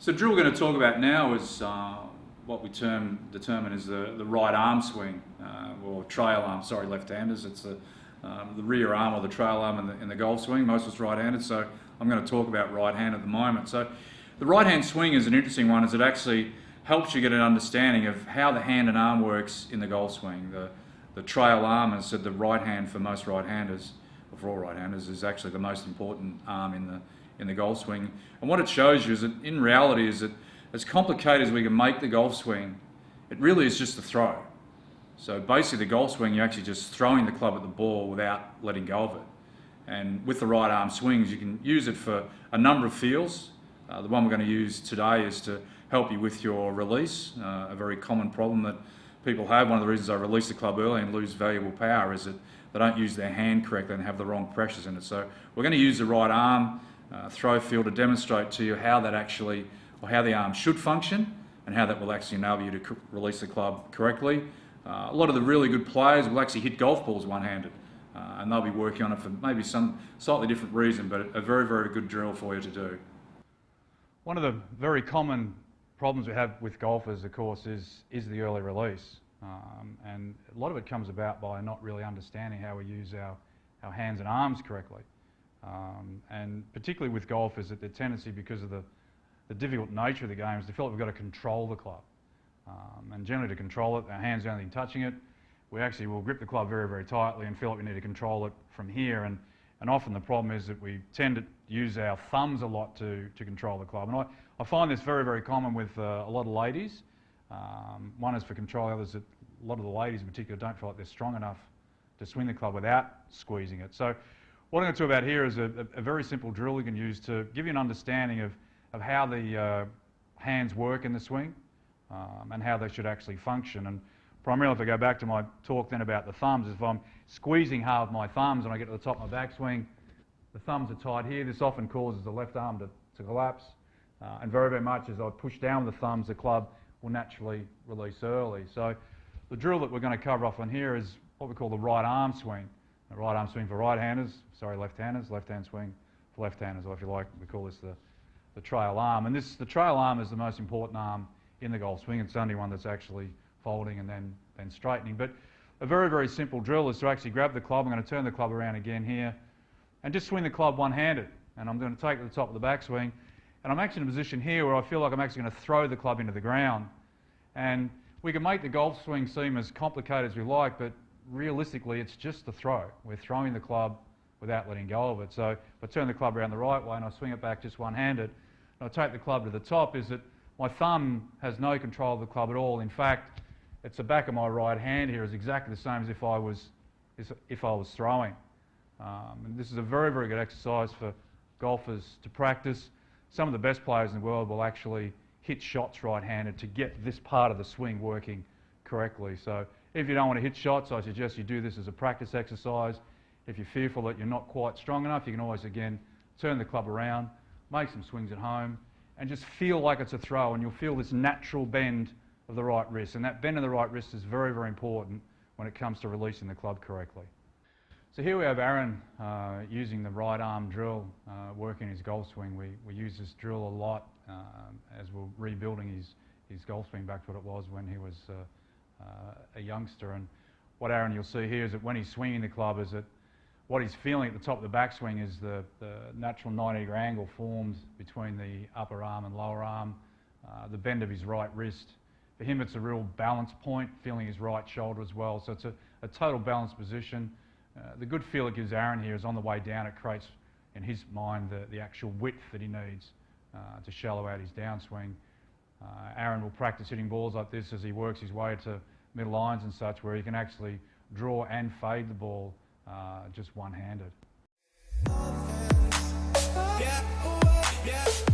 So the drill we're going to talk about now is what we determine as the right arm swing, or trail arm, sorry, left-handers. It's the rear arm or the trail arm in the golf swing. Most of us right-handed, so I'm going to talk about right hand at the moment. So the right hand swing is an interesting one, as it actually helps you get an understanding of how the hand and arm works in the golf swing. The trail arm, as I said, the right hand for most right-handers, or for all right-handers, is actually the most important arm in the golf swing. And what it shows you is that in reality is that as complicated as we can make the golf swing, it really is just a throw. So basically the golf swing, you're actually just throwing the club at the ball without letting go of it. And with the right arm swings, you can use it for a number of feels. The one we're going to use today is to help you with your release, a very common problem that people have. One of the reasons they release the club early and lose valuable power is that they don't use their hand correctly and have the wrong pressures in it. So we're going to use the right arm throw feel to demonstrate to you how that actually, or how the arm should function and how that will actually enable you to release the club correctly. A lot of the really good players will actually hit golf balls one-handed, and they'll be working on it for maybe some slightly different reason, but a very, very good drill for you to do. One of the very common problems we have with golfers, of course, is the early release. And a lot of it comes about by not really understanding how we use our hands and arms correctly. And particularly with golfers, that their tendency, because of the difficult nature of the game, is to feel like we've got to control the club. And generally to control it, our hands are the only thing touching it. We actually will grip the club very, very tightly and feel like we need to control it from here. And often the problem is that we tend to use our thumbs a lot to control the club. And I find this very, very common with a lot of ladies. One is for control, the other is that a lot of the ladies in particular don't feel like they're strong enough to swing the club without squeezing it. So what I'm going to talk about here is a very simple drill you can use to give you an understanding of how the hands work in the swing and how they should actually function. And primarily, if I go back to my talk then about the thumbs, if I'm squeezing hard with my thumbs and I get to the top of my backswing, the thumbs are tight here. This often causes the left arm to collapse. And very, very much as I push down with the thumbs, the club will naturally release early. So the drill that we're going to cover off on here is what we call the right arm swing. The right arm swing for right-handers, sorry, left-handers, left-hand swing for left-handers, or if you like, we call this the trail arm. And the trail arm is the most important arm in the golf swing. It's the only one that's actually folding and then straightening. But a very, very simple drill is to actually grab the club. I'm going to turn the club around again here and just swing the club one-handed. And I'm going to take it to the top of the backswing. And I'm actually in a position here where I feel like I'm actually going to throw the club into the ground. And we can make the golf swing seem as complicated as we like, but realistically it's just a throw. We're throwing the club without letting go of it. So if I turn the club around the right way and I swing it back just one-handed, and I take the club to the top, is that my thumb has no control of the club at all. In fact, it's the back of my right hand here is exactly the same as if I was throwing. And this is a very, very good exercise for golfers to practice. Some of the best players in the world will actually hit shots right-handed to get this part of the swing working correctly. So if you don't want to hit shots, I suggest you do this as a practice exercise. If you're fearful that you're not quite strong enough, you can always, again, turn the club around, make some swings at home, and just feel like it's a throw, and you'll feel this natural bend of the right wrist. And that bend of the right wrist is very, very important when it comes to releasing the club correctly. So here we have Aaron using the right arm drill, working his golf swing. We use this drill a lot as we're rebuilding his golf swing back to what it was when he was a youngster. And what Aaron, you'll see here, is that when he's swinging the club, is that what he's feeling at the top of the backswing is the natural 90-degree angle formed between the upper arm and lower arm, the bend of his right wrist. For him, it's a real balance point, feeling his right shoulder as well. So it's a total balanced position. The good feel it gives Aaron here is on the way down, it creates in his mind the actual width that he needs to shallow out his downswing. Aaron will practice hitting balls like this as he works his way to middle irons and such, where he can actually draw and fade the ball just one-handed. Yeah.